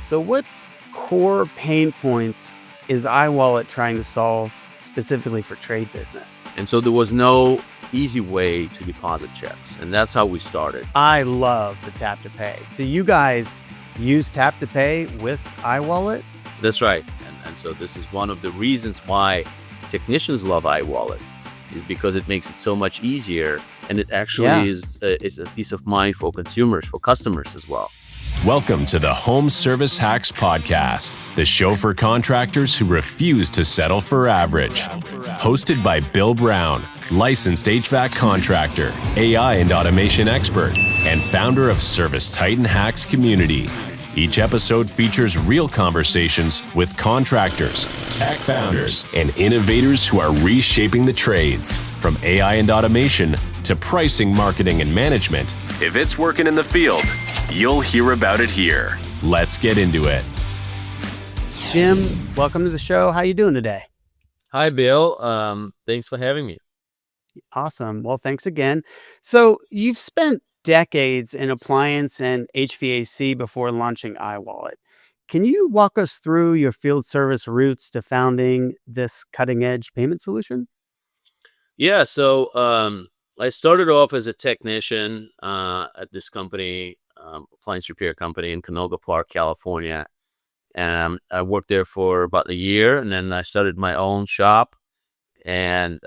So, what core pain points is iWallet trying to solve specifically for trade business? And so there was no easy way to deposit checks. And that's how we started. I love the tap to pay. So, you guys use tap to pay with iWallet? That's right. And so this is one of the reasons why technicians love iWallet, is because it makes it so much easier. And it actually is a peace of mind for consumers, for customers as well. Welcome to the Home Service Hacks Podcast, the show for contractors who refuse to settle for average. Hosted by Bill Brown, licensed HVAC contractor, AI and automation expert, and founder of Service Titan Hacks Community. Each episode features real conversations with contractors, tech founders, and innovators who are reshaping the trades, from AI and automation to pricing, marketing, and management. If it's working in the field, you'll hear about it here. Let's get into it. Jim, welcome to the show. How you doing today? Hi, Bill. Thanks for having me. Awesome. Well, thanks again. So you've spent decades in appliance and HVAC before launching iWallet. Can you walk us through your field service roots to founding this cutting-edge payment solution? Yeah, so I started off as a technician at this company, appliance repair company in Canoga Park, California. And I worked there for about a year, and then I started my own shop and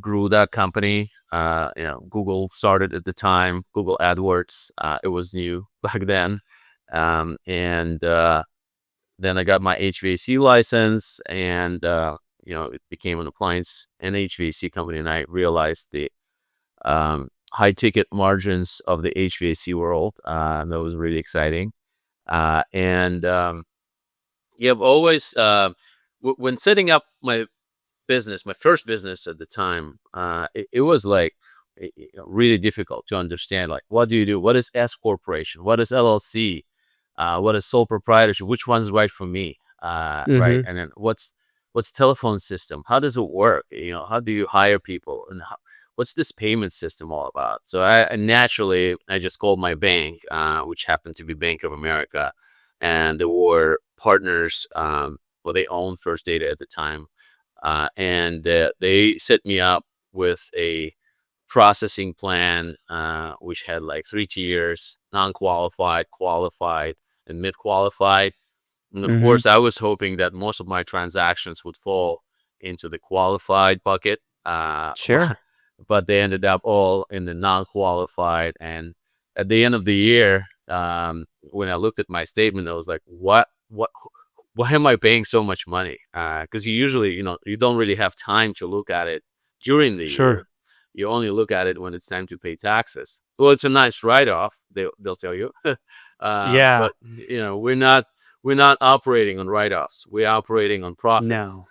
grew that company. Google started at the time, Google AdWords. It was new back then. And then I got my HVAC license, and it became an appliance and HVAC company. And I realized the high ticket margins of the HVAC world. That was really exciting. I've always, when setting up my business, my first business at the time, it was like really difficult to understand. Like, what do you do? What is S corporation? What is LLC? What is sole proprietorship? Which one's right for me? Right? And then what's telephone system? How does it work? How do you hire people? And what's this payment system all about? So I naturally just called my bank, which happened to be Bank of America, and they were partners. They owned First Data at the time. And they set me up with a processing plan, which had like 3 tiers: non-qualified, qualified, and mid-qualified. And of course, I was hoping that most of my transactions would fall into the qualified bucket. Sure. But they ended up all in the non-qualified. And at the end of the year, when I looked at my statement, I was like, why am I paying so much money? Because you usually, you don't really have time to look at it during the year. You only look at it when it's time to pay taxes. Well, it's a nice write-off, they'll tell you. Yeah. But we're not operating on write-offs. We're operating on profits. No.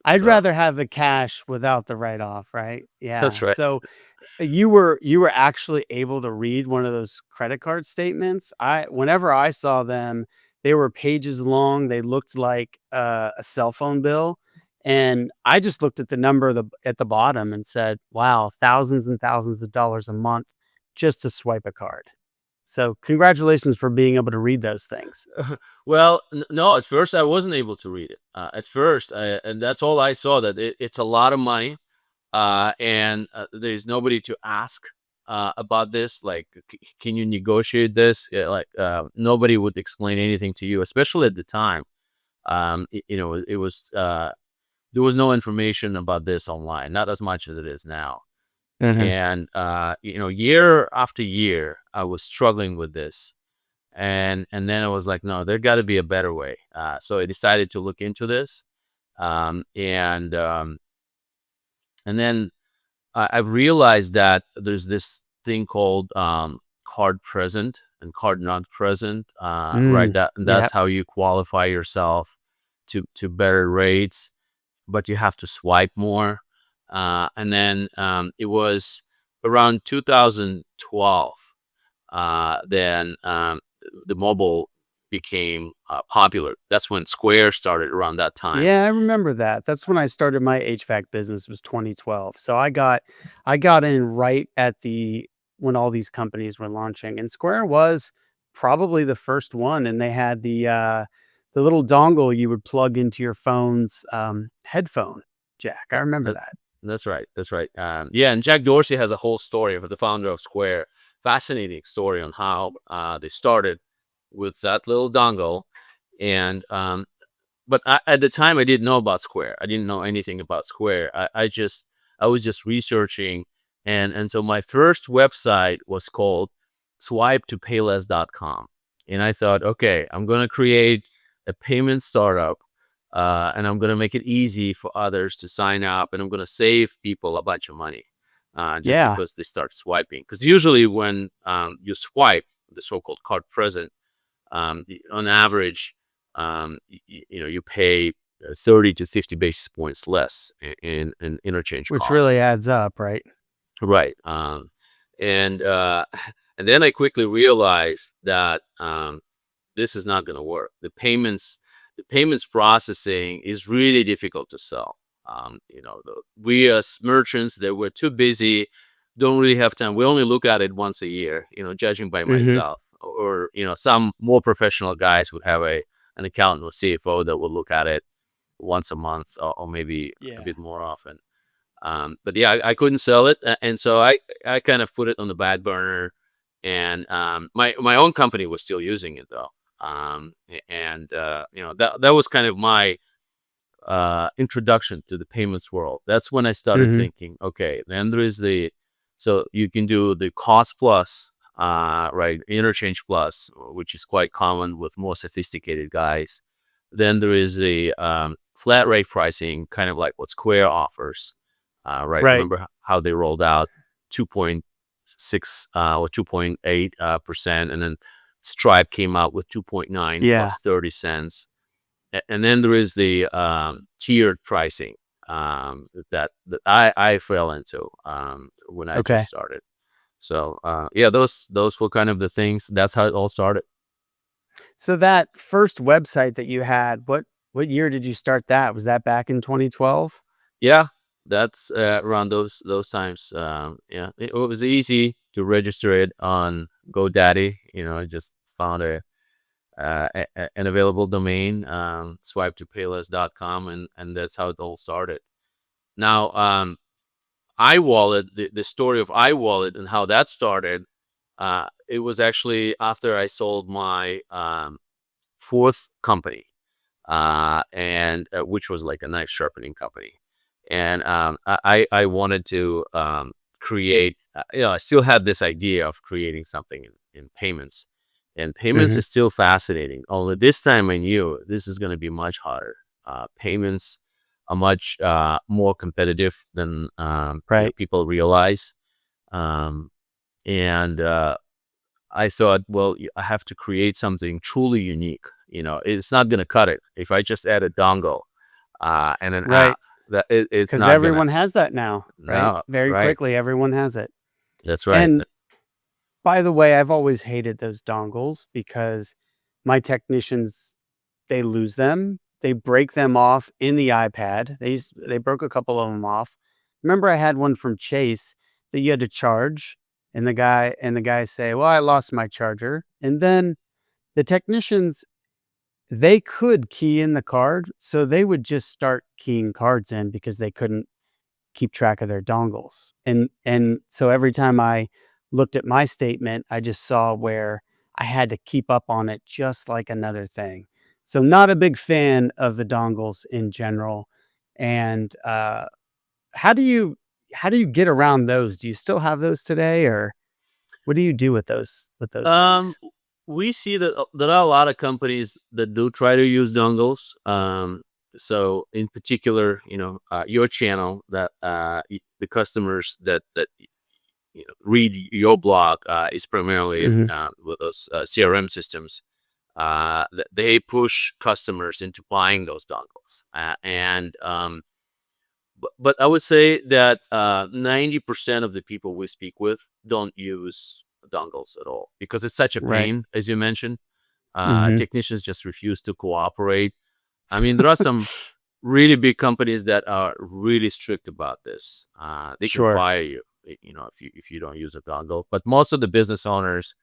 I'd rather have the cash without the write-off, right? Yeah. That's right. So you were actually able to read one of those credit card statements. Whenever I saw them, they were pages long. They looked like a cell phone bill. And I just looked at the number at the bottom and said, wow, thousands and thousands of dollars a month just to swipe a card. So congratulations for being able to read those things. Well, no, at first I wasn't able to read it. At first, and that's all I saw, that it's a lot of money, and there's nobody to ask about this. Like, can you negotiate this? Nobody would explain anything to you, especially at the time. It was there was no information about this online, not as much as it is now. And year after year, I was struggling with this, and then I was like, no, there got to be a better way. So I decided to look into this, and then I've realized that there's this thing called card present and card not present. Right, that's how you qualify yourself to better rates, but you have to swipe more. And then it was around 2012, then the mobile became popular. That's when Square started around that time. Yeah, I remember that. That's when I started my HVAC business, was 2012. So I got in right at when all these companies were launching, and Square was probably the first one, and they had the little dongle you would plug into your phone's headphone jack. I remember That- that. That's right. That's right. Yeah, and Jack Dorsey has a whole story of the founder of Square. Fascinating story on how they started with that little dongle, and but at the time I didn't know about Square. I didn't know anything about Square. I was just researching, and so my first website was called swipe-to-payless.com, and I thought, okay, I'm gonna create a payment startup, and I'm gonna make it easy for others to sign up, and I'm gonna save people a bunch of money, just Yeah, because they start swiping. Because usually when you swipe, the so-called card present, on average, you pay 30 to 50 basis points less in interchange which really costs. adds up, right? Right. And and then I quickly realized that this is not going to work. The payments processing is really difficult to sell. We as merchants that we're too busy, don't really have time. We only look at it once a year. Judging by Mhm. myself, or some more professional guys would have an accountant or CFO that will look at it once a month, or maybe a Yeah. bit more often. But yeah, I couldn't sell it, and so I kind of put it on the back burner, and my own company was still using it though. And that was kind of my introduction to the payments world. That's when I started Mhm. thinking, okay, then there is so you can do the cost plus, right, interchange plus, which is quite common with more sophisticated guys. Then there is the flat rate pricing, kind of like what Square offers, right? Right. Remember how they rolled out 2.6 or 2.8%, and then Stripe came out with 2.9 Yeah. plus 30 cents. And then there is the tiered pricing, that I fell into when I just Okay. started. So yeah, those were kind of the things. That's how it all started. So that first website that you had, what year did you start that? Was that back in 2012? Yeah, that's around those times. Yeah, it was easy to register it on GoDaddy. I just found an available domain, swipe-to-payless.com, and that's how it all started. Now, iWallet, the story of iWallet and how that started, it was actually after I sold my fourth company, and which was like a knife sharpening company. And I wanted to create, I still had this idea of creating something in payments. And payments Mhm. is still fascinating. Only this time I knew this is going to be much harder. Payments are much more competitive than Right. people realize. Um, and I thought, well, I have to create something truly unique. It's not going to cut it if I just add a dongle and an Right. app. It's 'Cause not gonna. everyone has that now, right? No, Very right. quickly, everyone has it. That's right. And by the way, I've always hated those dongles because my technicians, they lose them. They break them off in the iPad. They broke a couple of them off. Remember I had one from Chase that you had to charge, and the guy say, "Well, I lost my charger." And then the technicians, they could key in the card, so they would just start keying cards in because they couldn't keep track of their dongles. And so every time I looked at my statement, I just saw where I had to keep up on it just like another thing. So not a big fan of the dongles in general. And how do you how do you get around those? Do you still have those today, or what do you do with those Um, things? we see that there are a lot of companies that do try to use dongles. So in particular, your channel, that the customers that read your blog is primarily Mhm. with those CRM systems. They push customers into buying those dongles, and but I would say that 90% of the people we speak with don't use dongles at all because it's such a Right. pain, as you mentioned. Mhm. Technicians just refuse to cooperate. I mean, there are some really big companies that are really strict about this. They can Sure. fire you, if you don't use a dongle. But most of the business owners,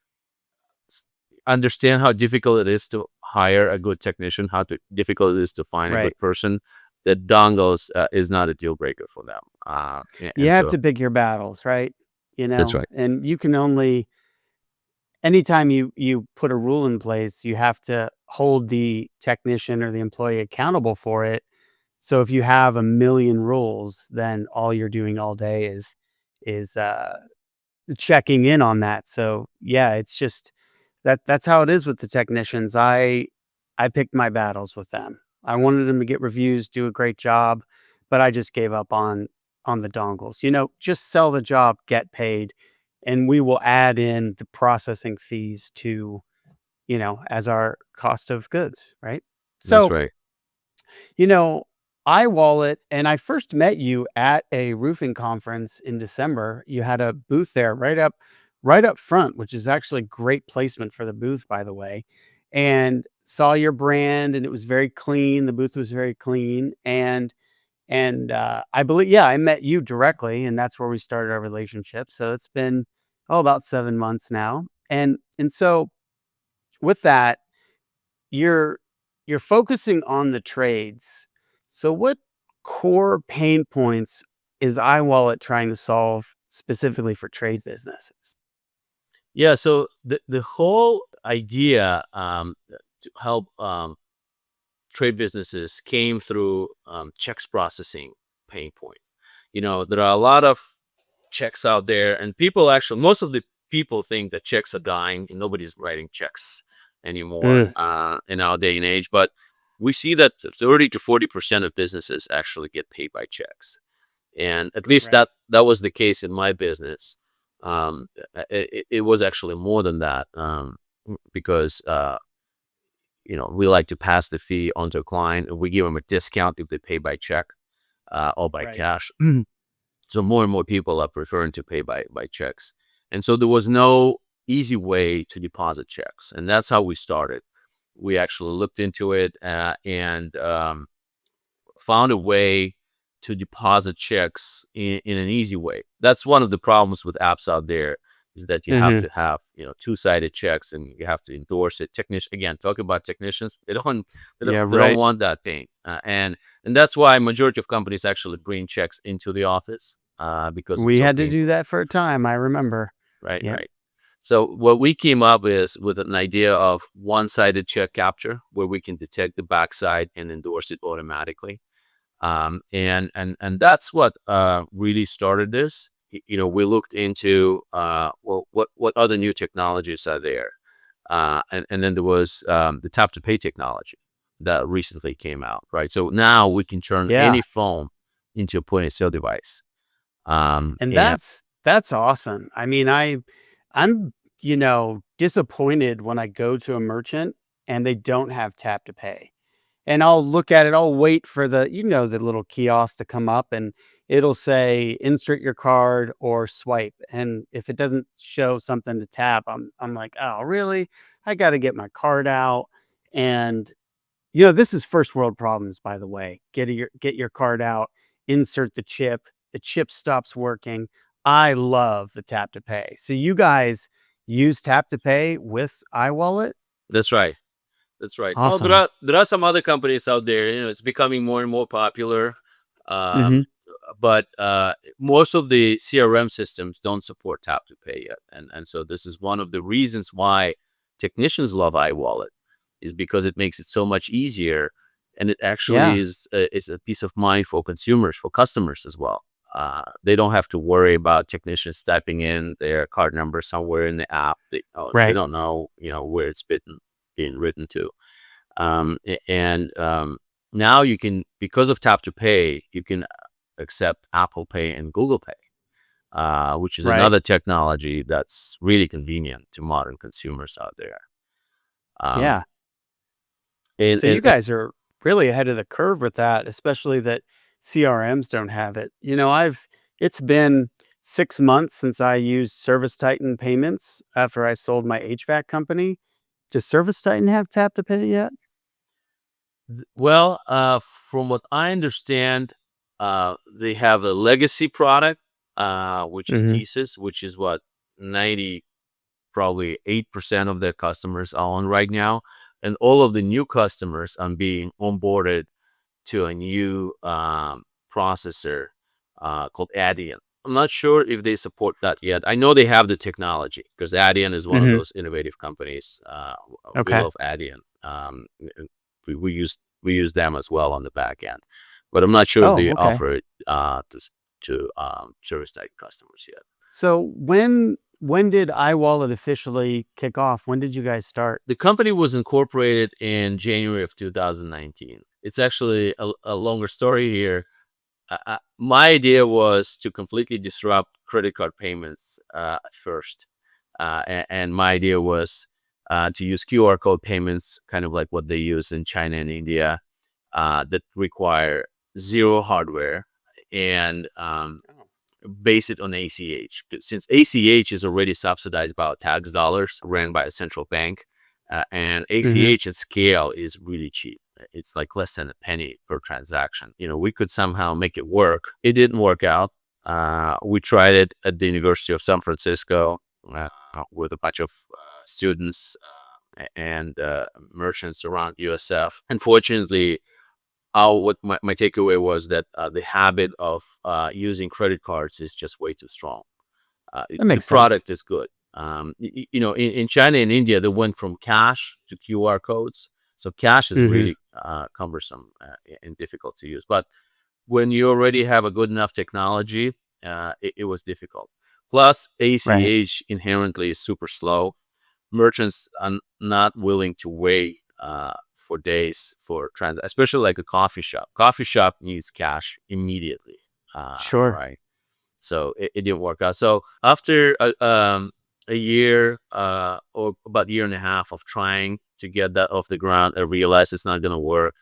understand how difficult it is to hire a good technician, difficult it is to find a Right. good person, that dongles is not a deal breaker for them. You And have so to pick your battles, right? that's right. And you can only anytime you put a rule in place, you have to hold the technician or the employee accountable for it. So if you have a million rules, then all you're doing all day is checking in on that. So yeah, it's just that's how it is with the technicians. I picked my battles with them. I wanted them to get reviews, do a great job, but I just gave up on the dongles. Just sell the job, get paid, and we will add in the processing fees to, as our cost of goods, right? That's So, right. you know, iWallet, and I first met you at a roofing conference in December. You had a booth there right up front, which is actually great placement for the booth, by the way. And saw your brand, and it was very clean. The booth was very clean, and I believe, yeah, I met you directly, and that's where we started our relationship. So it's been about 7 months now, and so with that, you're you're focusing on the trades. So what core pain points is iWallet trying to solve specifically for trade businesses? Yeah. So the whole idea to help trade businesses came through checks processing pain point. There are a lot of checks out there, and most of the people think that checks are dying and nobody's writing checks anymore Mm, in our day and age. But we see that 30 to 40% of businesses actually get paid by checks, and at least right. that was the case in my business. It was actually more than that, because we like to pass the fee onto a client. We give them a discount if they pay by check or by Right. cash. So more and more people are preferring to pay by checks. And so there was no easy way to deposit checks. And that's how we started. We actually looked into it and found a way to deposit checks in an easy way. That's one of the problems with apps out there, is that you have Hmm. to have, two-sided checks, and you have to endorse it. Again, talking about technicians, Yeah, they don't right. want that pain. And that's why majority of companies actually bring checks into the office, because it's We so had to painful. do that for a time, I remember. Right, Yep. right. So what we came up is with an idea of one-sided check capture, where we can detect the backside and endorse it automatically. And that's what really started this. We looked into, well, what other new technologies are there, and then there was the tap to pay technology that recently came out, right? So now we can turn Yeah. any phone into a point of sale device. And And that's awesome. I mean, I'm, disappointed when I go to a merchant and they don't have tap to pay. And I'll look at it, I'll wait for the little kiosk to come up, and it'll say insert your card or swipe. And if it doesn't show something to tap, I'm like, "Oh, really? I got to get my card out." And this is first world problems, by the way. Get your card out, insert the chip stops working. I love the tap to pay. So you guys use tap to pay with iWallet? that's right. That's right. Well, there Awesome. are there are some other companies out there. It's becoming more and more popular, Mhm. um, but most of the CRM systems don't support tap to pay yet, and so this is one of the reasons why technicians love iWallet, is because it makes it so much easier, and it actually Yeah, is a peace of mind for consumers, for customers as well. They don't have to worry about technicians typing in their card number somewhere in the app. They right. don't know, where it's being written to. And now you can, because of tap to pay, you can accept Apple Pay and Google Pay, which is Right. another technology that's really convenient to modern consumers out there. Um, Yeah. and, So you and guys are really ahead of the curve with that, especially that CRMs don't have it. It's been 6 months since I used Service Titan payments after I sold my HVAC company. Does Service Titan have tap to pay yet? well, from what I understand, they have a legacy product, which is Hmm. thesis, which is what 90% probably 8% of their customers are on right now, and all of the new customers are being onboarded to a new processor called Adyen. I'm not sure if they support that yet. I know they have the technology because Adyen is one of those innovative companies. We Okay. love Adyen. We use them as well on the back end, but I'm not sure if Oh, they okay. offer it to service type customers yet. So when did iWallet officially kick off? When did you guys start? The company was incorporated in January of 2019. It's actually a longer story here. My idea was to completely disrupt credit card payments at first. And my idea was to use QR code payments, kind of like what they use in China and India, that require zero hardware and base it on ACH. Since ACH is already subsidized by tax dollars ran by a central bank, and Mm-hmm. ACH at scale is really cheap. It's like less than a penny per transaction. We could somehow make it work. It didn't work out. We tried it at the University of San Francisco with a bunch of students and merchants around USF. Unfortunately, what my takeaway was that the habit of using credit cards is just way too strong. That The makes sense. product is good. In China and India, they went from cash to QR codes. So cash is Mm-hmm. really cumbersome and difficult to use. But when you already have a good enough technology, it was difficult. Plus, Right. ACH inherently is super slow. Merchants are not willing to wait for days for especially like a coffee shop. Coffee shop needs cash immediately, Sure. right? So it didn't work out. So after a year or about a year and a half of trying to get that off the ground, I realized it's not going to work.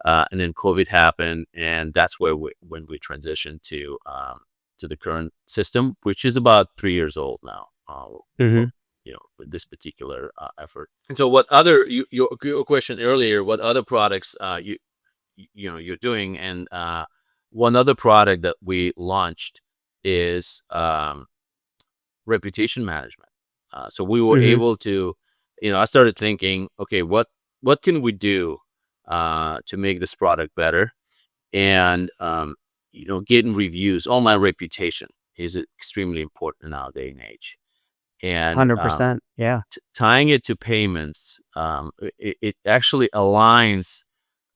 And then COVID happened, and that's when we transitioned to the current system, which is about 3 years old now. Mm-hmm. With this particular effort. And so, what other your question earlier? What other products you're doing? And one other product that we launched is reputation management. So we were Mm-hmm. able to, I started thinking, okay, what can we do to make this product better? And getting reviews. Online reputation is extremely important in our day and age. And 100%. Yeah. tying it to payments, it actually aligns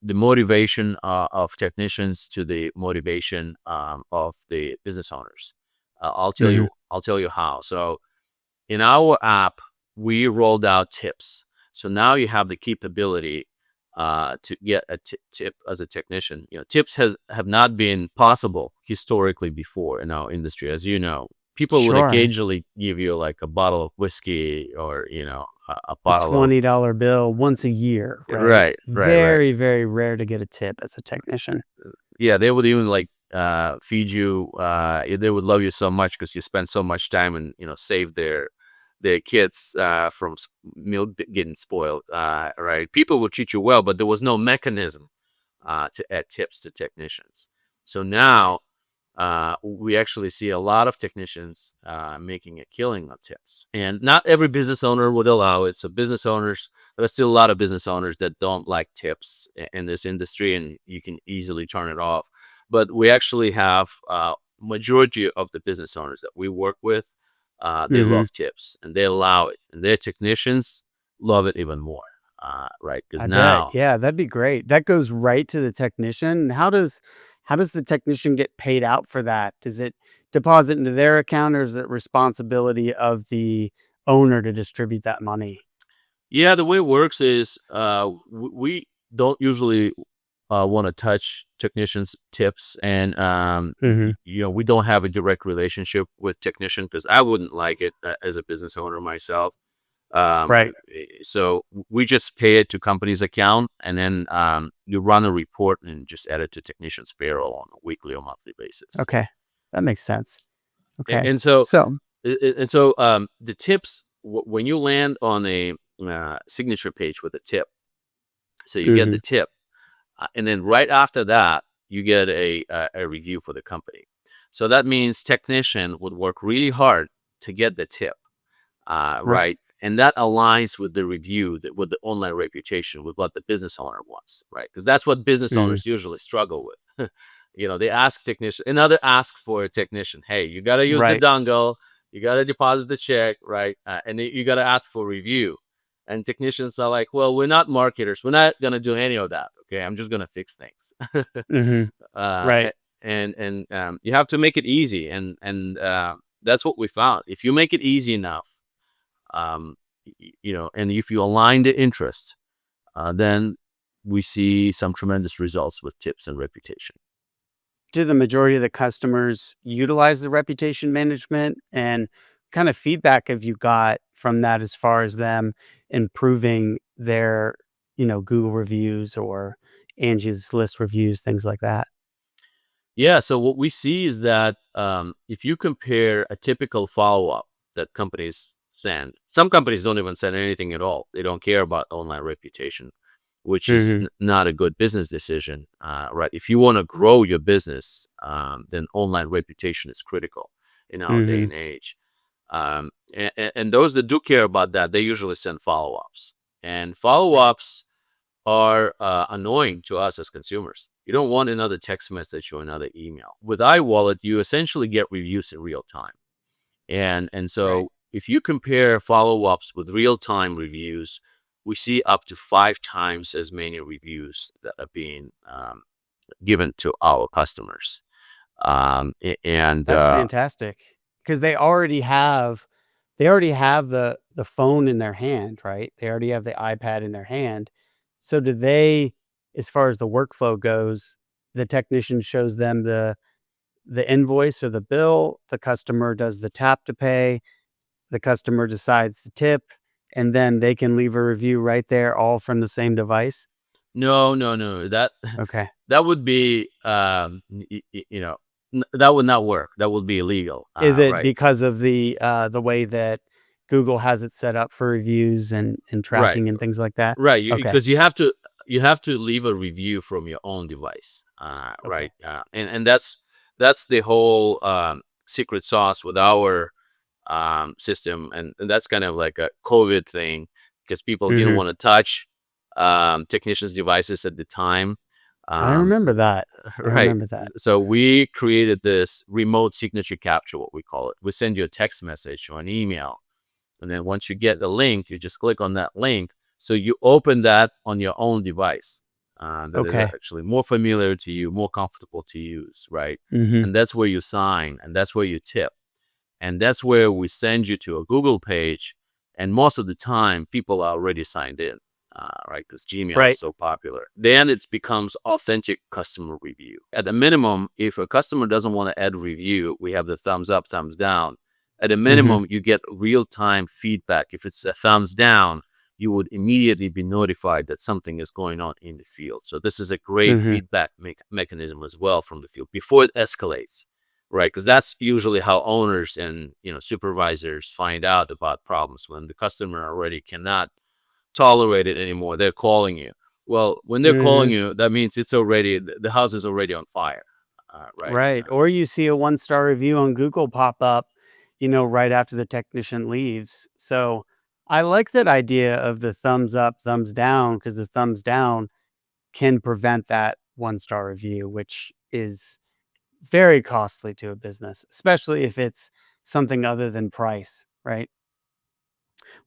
the motivation of technicians to the motivation of the business owners. I'll tell Mm-hmm. you. I'll tell you how. So in our app, we rolled out tips. So now you have the capability to get a tip as a technician. Tips have not been possible historically before in our industry, as you know. People would Sure. occasionally give you like a bottle of whiskey or a A bottle of $20 bill once a year, right? right. Very, very rare to get a tip as a technician. Yeah, they would even like feed you. They would love you so much because you spend so much time and save their kids from meal getting spoiled. Right, people would treat you well, but there was no mechanism to add tips to technicians. So now we actually see a lot of technicians making a killing on tips, and not every business owner would allow it. So business owners, there are still a lot of business owners that don't like tips in this industry, and you can easily turn it off. But we actually have majority of the business owners that we work with, they Mm-hmm. love tips and they allow it, and their technicians love it even more, right? Because I bet. now, Yeah, that'd be great. That goes right to the technician. How does the technician get paid out for that? Does it deposit into their account, or is it responsibility of the owner to distribute that money? yeah, the way it works is we don't usually want to touch technicians' tips, and Mhm. we don't have a direct relationship with technician because I wouldn't like it as a business owner myself. Right. So we just pay it to company's account, and then you run a report and just add it to technician's payroll on a weekly or monthly basis. Okay. That makes sense. A- Okay. And so, So the tips when you land on a signature page with a tip, so you get the mhm. tip, and then right after that, you get a review for the company. So that means technician would work really hard to get the tip, Right. right? and that aligns with the review, with the online reputation, with what the business owner wants, right? Because that's what business Mhm. owners usually struggle with. They ask technician, another ask for a technician. Hey, you got to use the Right. dongle, you got to deposit the check, right? And you got to ask for review. And technicians are like, well, we're not marketers. We're not going to do any of that. Okay. I'm just going to fix things. Mhm. uh, Right. and you have to make it easy. And that's what we found. If you make it easy enough, um, and if you align the interests, then we see some tremendous results with tips and reputation. Do the majority of the customers utilize the reputation management, and kind of feedback have you got from that as far as them improving their, Google reviews or Angie's List reviews, things like that? Yeah. So what we see is that if you compare a typical follow up that companies send, some companies don't even send anything at all. They don't care about online reputation, which is Mhm. not a good business decision, right? If you want to grow your business, then online reputation is critical in our day Mhm. and age. And those that do care about that, they usually send follow ups. And follow Right. ups are annoying to us as consumers. You don't want another text message or another email. With iWallet, you essentially get reviews in real time. And Right. so if you compare follow-ups with real-time reviews, we see up to 5 times as many reviews that are being given to our customers. Um, a- and That's fantastic because they already have the phone in their hand, right? They already have the iPad in their hand. So do they, as far as the workflow goes, the technician shows them the invoice or the bill, the customer does the tap to pay, the customer decides the tip, and then they can leave a review right there all from the same device? No, no, no. That Okay. that would be that would not work. That would be illegal, Is it right? because of the way that Google has it set up for reviews and Right. tracking and things like that? Right, Okay, because you have to leave a review from your own device, okay. right? And that's the whole secret sauce with our system, and that's kind of like a COVID thing because people didn't Mhm. want to touch technicians' devices at the time. I Um, remember that. I right. remember that. So we created this remote signature capture, what we call it. We send you a text message or an email, and then once you get the link, you just click on that link. So you open that on your own device that is Okay. actually more familiar to you, more comfortable to use, right? Mhm. And that's where you sign, and that's where you tip. And that's where we send you to a Google page. And most of the time, people are already signed in, right? Because Gmail is Right. so popular. Then it becomes authentic customer review. At the minimum, if a customer doesn't want to add review, we have the thumbs up, thumbs down. At a Mhm. minimum, you get real time feedback. If it's a thumbs down, you would immediately be notified that something is going on in the field. So this is a great Mhm. feedback mechanism as well from the field before it escalates, right? Because that's usually how owners and supervisors find out about problems when the customer already cannot tolerate it anymore. They're calling you. Well, when they're calling Mhm. you, that means it's already the house is already on fire, right? Right, or you see a one-star review on Google pop up, right after the technician leaves. So, I like that idea of the thumbs up, thumbs down, because the thumbs down can prevent that one-star review, which is very costly to a business, especially if it's something other than price, right?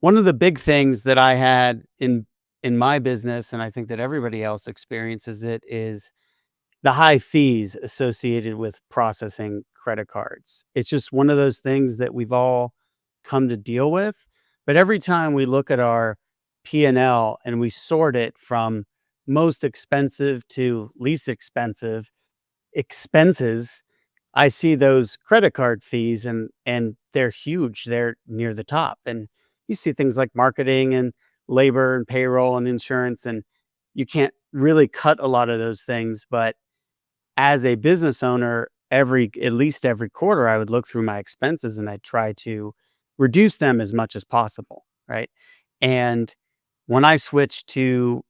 One of the big things that I had in my business, and I think that everybody else experiences it, is the high fees associated with processing credit cards. It's just one of those things that we've all come to deal with. But every time we look at our P&L and we sort it from most expensive to least expensive expenses, I see those credit card fees and they're huge. They're near the top. And you see things like marketing and labor and payroll and insurance, and you can't really cut a lot of those things. But as a business owner, at least every quarter, I would look through my expenses and I try to reduce them as much as possible, right? And when I've switched to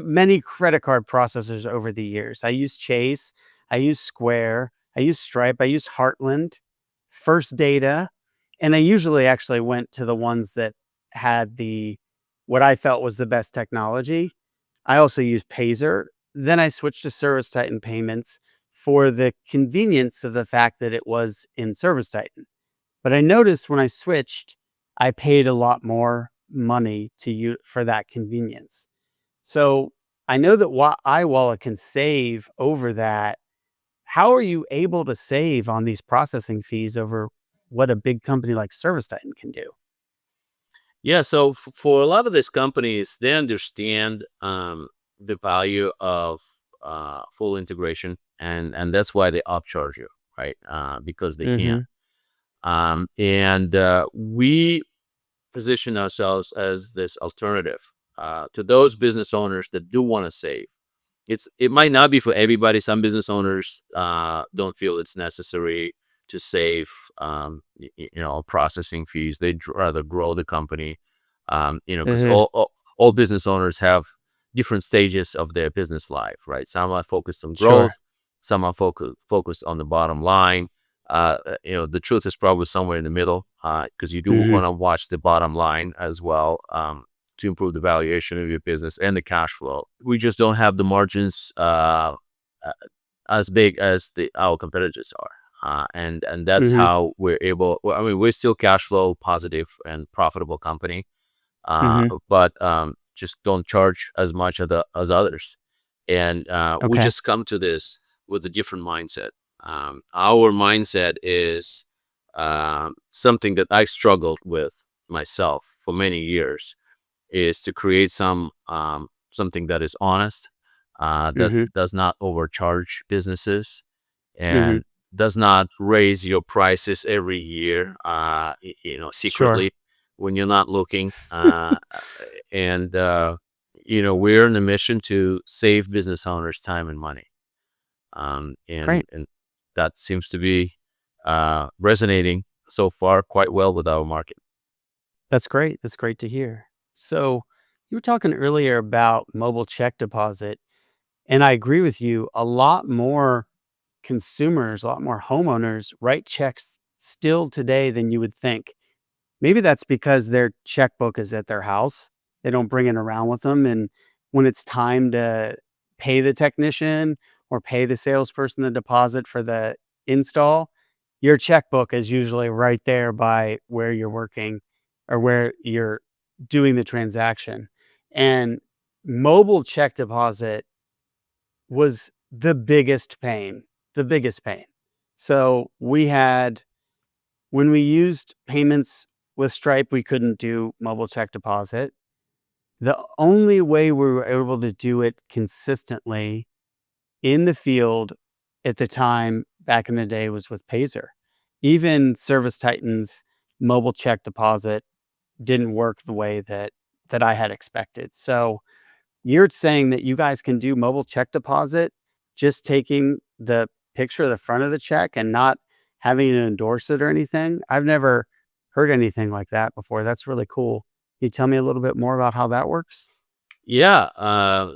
many credit card processors over the years. I use Chase, I use Square, I use Stripe, I use Heartland, First Data, and I usually actually went to the ones that had what I felt was the best technology. I also used Pazer. Then I switched to Service Titan payments for the convenience of the fact that it was in Service Titan. But I noticed when I switched, I paid a lot more money for that convenience. So I know that iWallet can save over that. How are you able to save on these processing fees over what a big company like Service Titan can do? Yeah, so for a lot of these companies, they understand the value of full integration, and that's why they upcharge you, right? Because they can. Mhm. And we position ourselves as this alternative to those business owners that do want to save. It might not be for everybody. Some business owners don't feel it's necessary to save, processing fees. They'd rather grow the company, because Mhm. all business owners have different stages of their business life, right? Some are focused on Sure. growth, some are focused on the bottom line. The truth is probably somewhere in the middle, because you do Mhm. want to watch the bottom line as well. To improve the valuation of your business and the cash flow. We just don't have the margins uh, as big as our competitors are. And that's Mhm. how we're able. Well, I mean, we're still cash flow positive and profitable company, Mhm. but just don't charge as much as others. And we Okay. just come to this with a different mindset. Our mindset is something that I struggled with myself for many years, is to create something that is honest, that Mhm. does not overcharge businesses, Mhm. and does not raise your prices every year, Sure. secretly when you're not looking. And we're on a mission to save business owners time and money, and Great. that seems to be resonating so far quite well with our market. That's great. That's great to hear. So, you were talking earlier about mobile check deposit, and I agree with you. A lot more consumers, a lot more homeowners write checks still today than you would think. Maybe that's because their checkbook is at their house. They don't bring it around with them, and when it's time to pay the technician or pay the salesperson the deposit for the install, your checkbook is usually right there by where you're working or where you're doing the transaction. And mobile check deposit was the biggest pain. So, when we used payments with Stripe, we couldn't do mobile check deposit. The only way we were able to do it consistently in the field at the time back in the day was with Pazer. Even Service Titan's mobile check deposit didn't work the way that I had expected. So, you're saying that you guys can do mobile check deposit, just taking the picture of the front of the check and not having to endorse it or anything? I've never heard anything like that before. That's really cool. Can you tell me a little bit more about how that works? Yeah,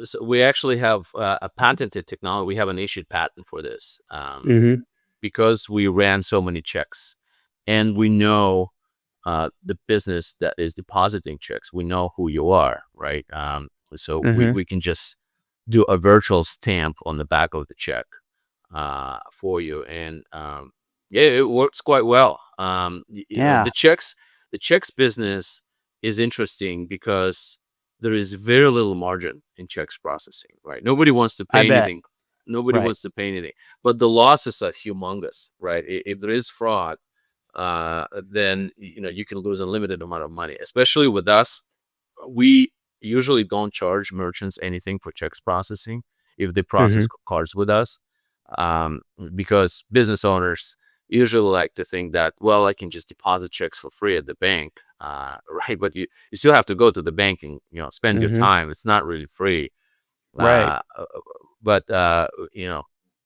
so we actually have a patented technology. We have an issued patent for this, Mhm. because we ran so many checks, and we know the business that is depositing checks. We know who you are, right? So Mhm. we can just do a virtual stamp on the back of the check for you, and yeah, it works quite well. Yeah, The checks business is interesting because there is very little margin in checks processing, right? Nobody wants to I pay bet. anything. Nobody Right. wants to pay anything, but the losses are humongous, right? If there is fraud, then you can lose a limited amount of money. Especially with us, we usually don't charge merchants anything for checks processing if they process Mhm. cards with us, um, because business owners usually like to think that, well, I can just deposit checks for free at the bank, right? But you still have to go to the bank and spend your Mhm. time. It's not really free, Right. uh, uh, but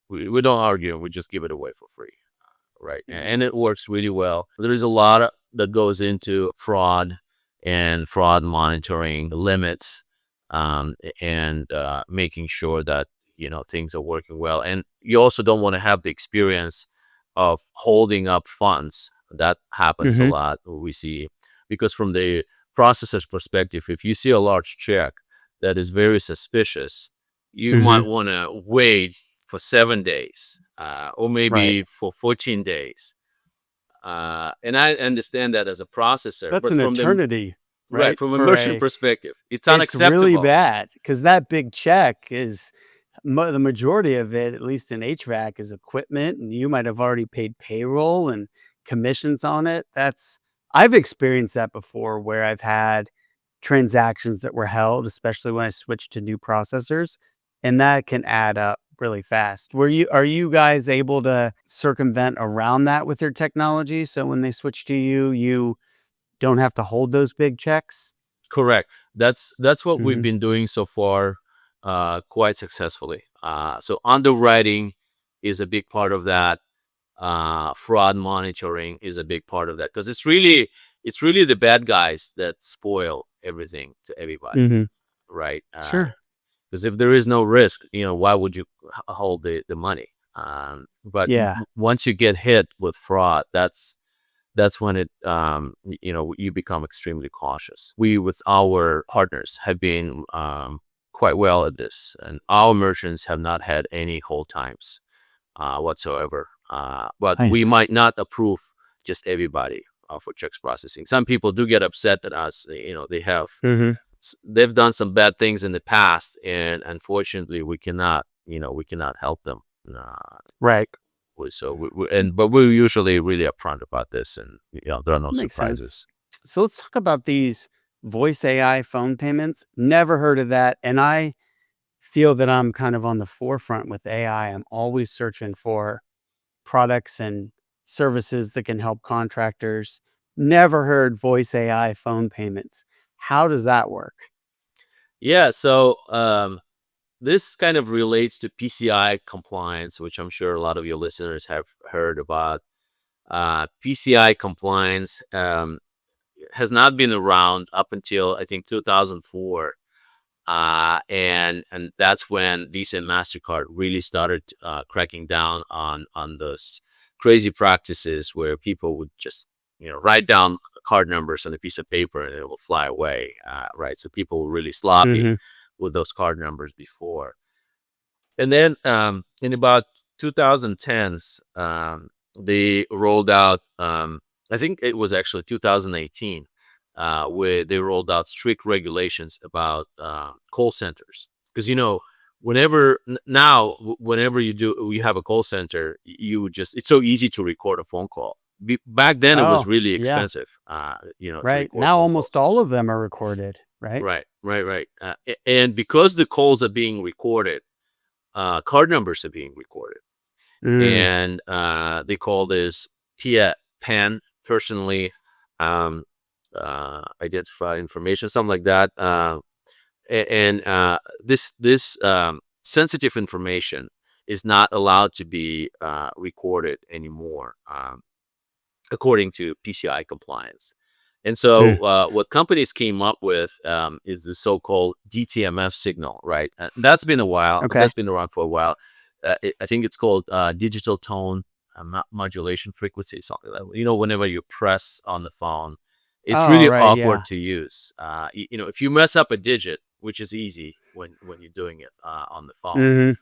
we don't argue. We just give it away for free, right? Mhm. And it works really well. There is a lot that goes into fraud and fraud monitoring limits, and making sure that things are working well. And you also don't want to have the experience of holding up funds. That happens a Mhm. lot. We see, because from the processor's perspective, if you see a large check that is very suspicious, you might Mhm. want to wait for 7 days, or Right. maybe for 14 days. And I understand that as a processor, That's but an from the eternity, right, right? from a For merchant a perspective, it's It's really unacceptable. bad because that big check is the majority of it, at least in HVAC, is equipment, and you might have already paid payroll and commissions on it. I've experienced that before where I've had transactions that were held, especially when I switched to new processors, and that can add up really fast. Are you guys able to circumvent around that with your technology? So when they switch to you, you don't have to hold those big checks? Correct. That's what we've Mhm. been doing so far, quite successfully. So underwriting is a big part of that. Fraud monitoring is a big part of that, because it's really the bad guys that spoil everything to everybody, Mhm. right? Sure. Because if there is no risk, why would you hold the money? But Yeah. once you get hit with fraud, that's when you become extremely cautious. We, with our partners, have been quite well at this, and our merchants have not had any hold times whatsoever. But we Nice. might not approve just everybody for checks processing. Some people do get upset at us. Mhm. They've done some bad things in the past, and unfortunately, we cannot help them. Uh, Right. but we're usually really upfront about this, and there are no Makes sense. surprises. So let's talk about these voice AI phone payments. Never heard of that, and I feel that I'm kind of on the forefront with AI. I'm always searching for products and services that can help contractors. Never heard voice AI phone payments. How does that work? Yeah, so this kind of relates to PCI compliance, which I'm sure a lot of your listeners have heard about. PCI compliance has not been around up until, I think, 2004. And that's when Visa and Mastercard really started cracking down on those crazy practices where people would just write down card numbers on a piece of paper and it will fly away. Right, so people were really sloppy Mhm. with those card numbers before. And then in about 2010s, they rolled out. I think it was actually 2018, where they rolled out strict regulations about call centers. Because whenever you have a call center, it's so easy to record a phone call. Back then, it was Oh, really yeah. expensive, to Right. record Now phone almost calls. all of them are recorded, right? Right, right, right. And because the calls are being recorded, card numbers are being recorded, Mm. and they call this PIN, personally identify information, something like that. And this sensitive information is not allowed to be recorded anymore, according to PCI compliance. And Mm. so, what companies came up with is the so-called DTMF signal, right? That's been a while. Okay. That's been around for a while. I think it's called digital tone modulation frequency, something like that. Whenever you press on the phone, it's Oh, really right. awkward Yeah. to use. If you mess up a digit, which is easy when you're doing it on the phone, Mhm.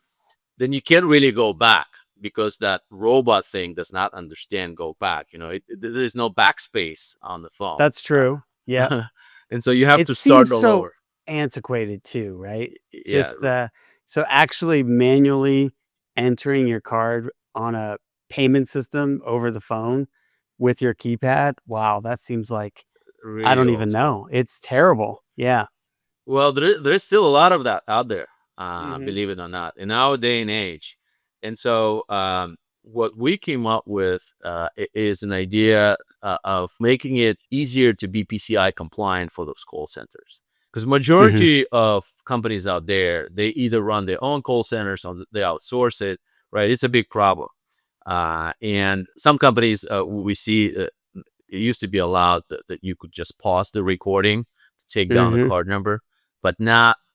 then you can't really go back, because that robot thing does not understand go back. There's no backspace on the phone. That's true. Yep. And so you have It to start seems all so over. antiquated too, right? Yeah, Just so actually manually entering your card on a payment system over the phone with your keypad. Wow, that seems like I really don't old even school. know. It's terrible. Yeah. Well, there's still a lot of that out there, Mhm. believe it or not, in our day and age. And so, what we came up with is an idea of making it easier to be PCI compliant for those call centers. Because Mhm. majority of companies out there, they either run their own call centers or they outsource it. Right, it's a big problem. And some companies, we see, it used to be allowed that you could just pause the recording to take down the Mhm. card number, but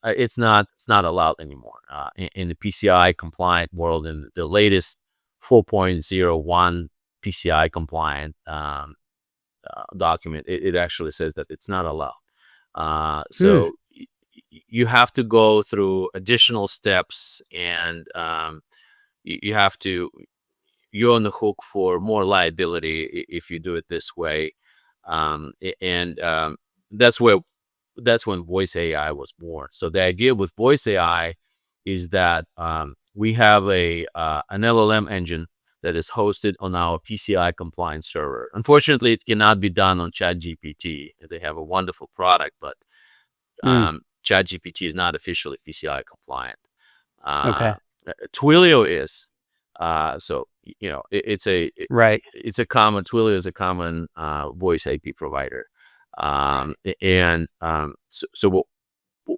it's not allowed anymore in the PCI compliant world. In the latest 4.01 PCI compliant document, it actually says that it's not allowed. So you have to go through additional steps, and you have to, you're on the hook for more liability if you do it this way. And that's where that's when voice AI was born. So the idea with voice AI is that we have an LLM engine that is hosted on our PCI compliant server. Unfortunately, it cannot be done on ChatGPT. They have a wonderful product, but ChatGPT is not officially PCI compliant. Okay. Twilio is. So Right. it's a common, Twilio is a common voice AP provider. So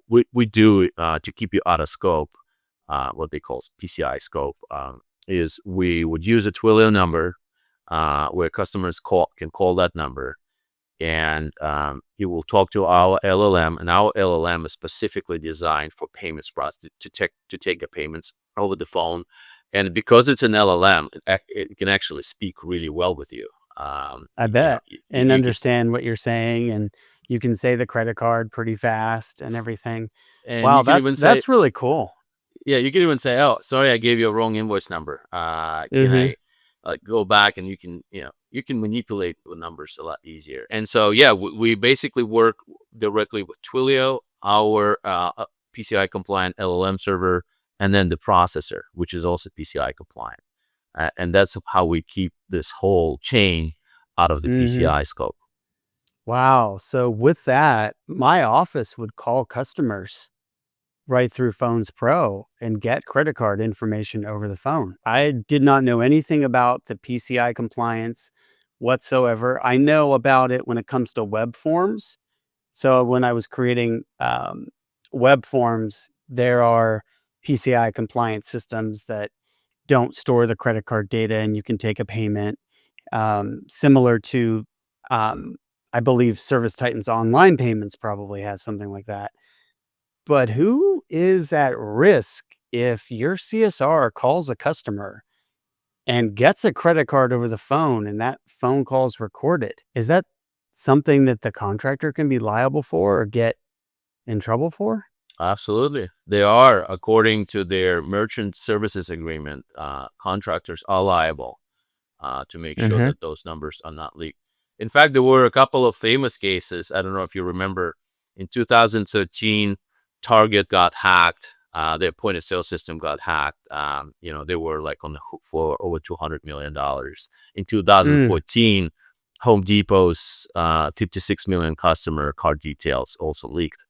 what we do to keep you out of scope, what they call PCI scope, is we would use a Twilio number where customers can call that number, and it will talk to our LLM, and our LLM is specifically designed for payments process to take the payments over the phone. And because it's an LLM, it can actually speak really well with you. I bet. And You can, understand what you're saying, and you can say the credit card pretty fast and everything. and Wow, you can even say, that's really cool. yeah, you can even say, "Oh, sorry, I gave you a wrong invoice number. Can Mhm. I go back?" And you can manipulate the numbers a lot easier. And so, yeah, we basically work directly with Twilio, our PCI compliant LLM server, and then the processor, which is also PCI compliant. And that's how we keep this whole chain out of the Mhm. PCI scope. Wow, so with that, my office would call customers right through Phones Pro and get credit card information over the phone. I did not know anything about the PCI compliance whatsoever. I know about it when it comes to web forms. So when I was creating web forms, there are PCI compliant systems that don't store the credit card data and you can take a payment, similar to, um, I believe Service Titan's online payments probably have something like that. But who is at risk if your CSR calls a customer and gets a credit card over the phone and that phone call is recorded? Is that something that the contractor can be liable for or get in trouble for? Absolutely. They are, according to their merchant services agreement, contractors are liable to make sure Mhm. that those numbers are not leaked. In fact, there were a couple of famous cases. I don't know if you remember, in 2013, Target got hacked. Their point of sale system got hacked. They were like on the hook for over $200 million. In Mm. 2014, Home Depot's 56 million customer card details also leaked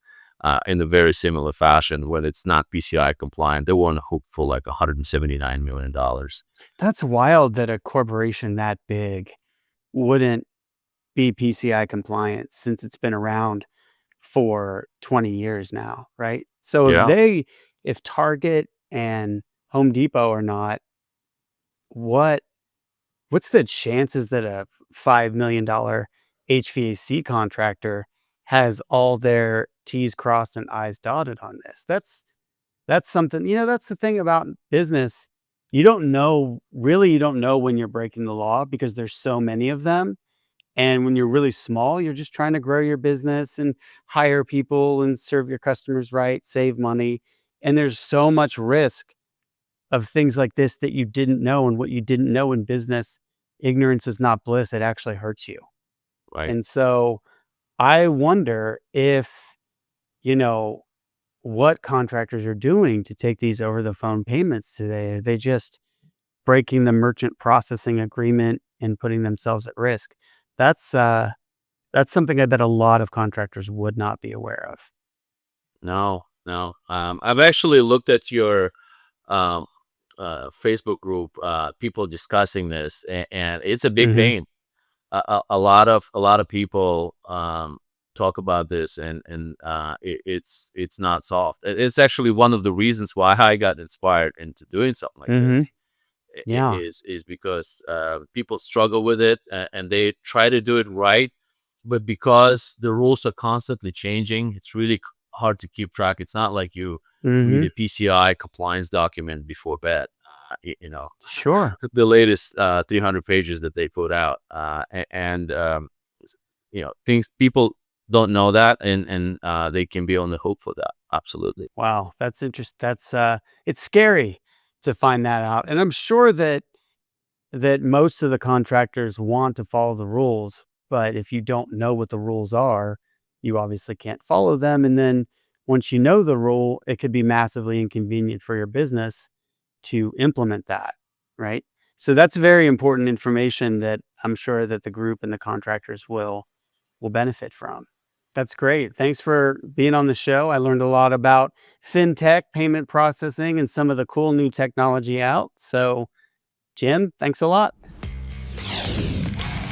in a very similar fashion. When it's not PCI compliant, they were on the hook for like $179 million. That's wild that a corporation that big wouldn't be PCI compliant since it's been around for 20 years now, right? So Yeah. if Target and Home Depot are not, what what's the chances that a $5 million HVAC contractor has all their T's crossed and I's dotted on this? That's something, that's the thing about business. You don't know when you're breaking the law because there's so many of them. And when you're really small, you're just trying to grow your business and hire people and serve your customers right, save money. And there's so much risk of things like this that you didn't know. And what you didn't know in business, ignorance is not bliss. It actually hurts you. Right. And so I wonder if, you know, what contractors are doing to take these over the phone payments today. Are they just breaking the merchant processing agreement and putting themselves at risk? That's uh that's something I bet a lot of contractors would not be aware of. No, no. I've actually looked at your um, Facebook group, people discussing this, and it's a big Mhm. pain. A lot of people talk about this, and it's not solved. It's actually one of the reasons why I got inspired into doing something like Mhm. this. Yeah. Is because people struggle with it, and they try to do it right, but because the rules are constantly changing, it's really hard to keep track. It's not like you read Mhm. a PCI compliance document before bed. You know, Sure. the latest 300 pages that they put out, and things people don't know that, and they can be on the hook for that. Absolutely. Wow, that's interesting. That's it's scary to find that out, and I'm sure that most of the contractors want to follow the rules, but if you don't know what the rules are, you obviously can't follow them. And then once you know the rule, it could be massively inconvenient for your business to implement that, right? So that's very important information that I'm sure that the group and the contractors will benefit from. That's great. Thanks for being on the show. I learned a lot about fintech, payment processing, and some of the cool new technology out. So, Jim, thanks a lot.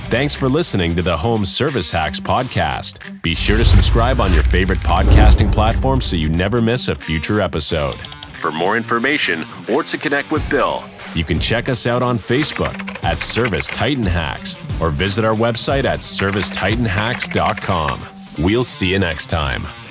Thanks for listening to the Home Service Hacks podcast. Be sure to subscribe on your favorite podcasting platform so you never miss a future episode. For more information or to connect with Bill, you can check us out on Facebook at Service Titan Hacks or visit our website at servicetitanhacks.com. We'll see you next time.